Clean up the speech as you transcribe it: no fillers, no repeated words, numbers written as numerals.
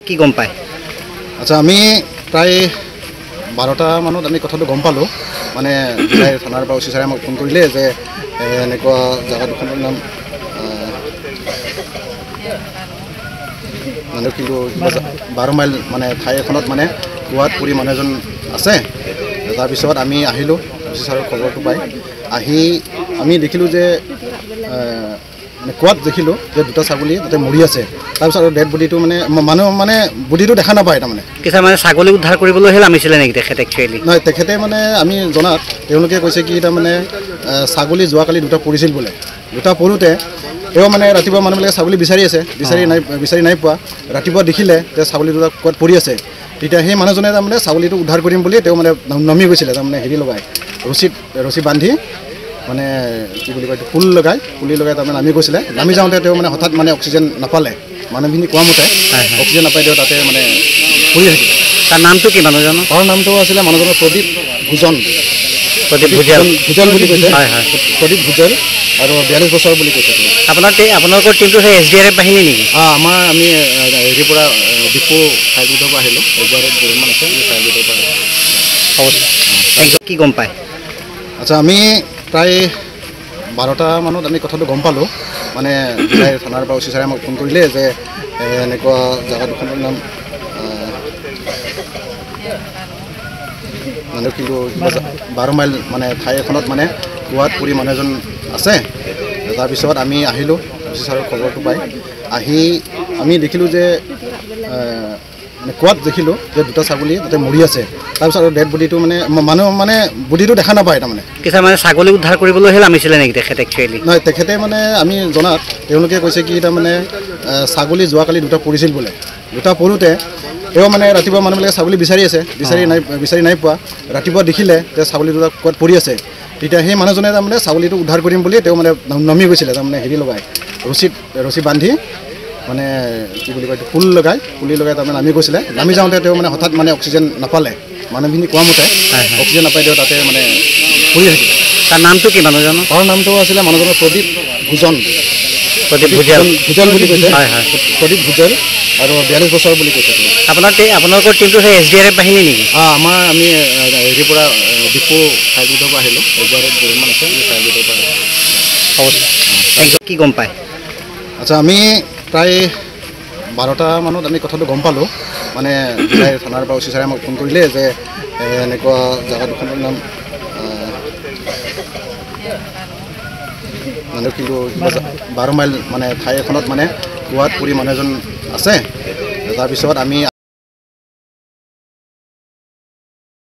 কি গম পায়? আচ্ছা, আমি প্ৰায় 12টা মানত আমি কথাটো গম পালোঁ। মানে থানাৰ পৰা ওচি ছাৰে আমাক ফোন কৰিলে যে এনেকুৱা জেগা দুখনৰ নাম মানে কিন্তু 12 মাইল মানে ঠাই এখনত মানে কুৱাত পৰি মানুহ এজন আছে। তাৰপিছত আমি আহিলোঁ, ওচি ছাৰৰ খবৰটো পাই আহি আমি দেখিলোঁ যে কুৱাত দেখিলোঁ যে দুটা ছাগলী তাতে মৰি আছে। তাৰপিছত আৰু ডেড বডিটো মানুহ বডিটো দেখা নাপায়। তাৰমানে কিছুমানে ছাগলী উদ্ধাৰ কৰিবলৈহে নামিছিলে নেকি তেখেতে? একচুৱেলি নহয়, তেখেতে আমি জনাত তেওঁলোকে কৈছে কি তাৰমানে ছাগলী যোৱাকালি দুটা পৰিছিল বোলে। দুটা পৰোঁতে ৰাতিপুৱা মানুহবিলাকে ছাগলী বিচাৰি আছে, বিচাৰি নাই পোৱা। ৰাতিপুৱা দেখিলে যে ছাগলী দুটা ক'ত পৰি আছে। তেতিয়া সেই মানুহজনে তাৰমানে ছাগলীটো উদ্ধাৰ কৰিম বুলি নামি গৈছিলে। তাৰমানে হেৰি লগাই ৰছী বান্ধি কি বুলি কয় পুলি লগাই তাৰমানে নামি গৈছিলে। নামি যাওঁতে হঠাৎ অক্সিজেন নাপালে। মানুহখিনি কোৱা মতে অক্সিজেন নাপাই তাতে পৰি থাকিলে। তাৰ নামটো কি মানুহজনৰ? তাৰ নামটো আছিলে মানুহজনৰ প্ৰদীপ ভূজন বুলি কৈছে। প্ৰদীপ ভূজন আৰু 42 বছৰ বুলি কৈছে। আপোনালোকৰ টিমটো সেই SDRF বাহিনী নেকি? আমি হেৰিৰ পৰা ডিপু ফায়াৰবিডৰ পৰা আহিলোঁ। যিমান আছে ফায়াৰবিডৰ পৰা। কি গম পায়? আচ্ছা, আমি প্ৰায় 12টা মানত আমি কথাটো গম পালোঁ। মানে থানাৰ পৰা ওচি ছাৰে আমাক ফোন কৰিলে যে এনেকুৱা জেগা দুখনৰ নাম কিন্তু 12 মাইল মানে ঠাই এখনত মানে কুৱাত পৰি মানুহ এজন আছে। তাৰপিছত আমি আহিলোঁ, ওচি ছাৰৰ খবৰটো পাই আহি আমি দেখিলোঁ যে কুৱাত দেখিলোঁ যে দুটা ছাগলী তাতে মৰি আছে। তাৰপিছত আৰু ডেড বডিটো মানুহ বডিটো দেখা নাপায়। তাৰমানে কিছুমানে ছাগলী উদ্ধাৰ কৰিবলৈহে নামিছিলে নেকি তেখেতে? একচুৱেলি নহয়, তেখেতে আমি জনাত তেওঁলোকে কৈছে কি তাৰমানে ছাগলী যোৱাকালি দুটা পৰিছিল বোলে। দুটা পৰোঁতে ৰাতিপুৱা মানুহবিলাকে ছাগলী বিচাৰি আছে, বিচাৰি নাই পোৱা। ৰাতিপুৱা দেখিলে যে ছাগলী দুটা ক'ত পৰি আছে। তেতিয়া সেই মানুহজনে ছাগলীটো উদ্ধাৰ কৰিম বুলি নামি গৈছিলে। তাৰমানে হেৰি লগাই ৰছী বান্ধি কি বুলি কয় পুলি লগাই তাৰমানে নামি গৈছিলে। নামি যাওঁতে হঠাৎ অক্সিজেন নাপালে। মানুহখিনি কোৱা মতে অক্সিজেন নাপাই তাতে পৰি থাকিলে। তাৰ নামটো কি মানুহজনৰ? তাৰ নামটো আছিলে মানুহজনৰ প্ৰদীপ ভূজন বুলি কৈছে। প্ৰদীপ ভূজন আৰু 42 বছৰ বুলি কৈছে। আপোনালোকৰ টিমটো সেই SDRF বাহিনী নেকি? আমি হেৰিৰ পৰা ডিপু ফায়াৰবিডৰ পৰা আহিলোঁ। যিমান আছে ফায়াৰবিডৰ পৰা। কি গম পায়? আচ্ছা, আমি প্ৰায় 12টা মানত আমি কথাটো গম পালোঁ। মানে থানাৰ পৰা ওচি ছাৰে আমাক ফোন কৰিলে যে এনেকুৱা জেগা দুখনৰ নাম কিন্তু 12 মাইল মানে ঠাই এখনত মানে কুৱাত পৰি মানুহ এজন আছে। তাৰপিছত আমি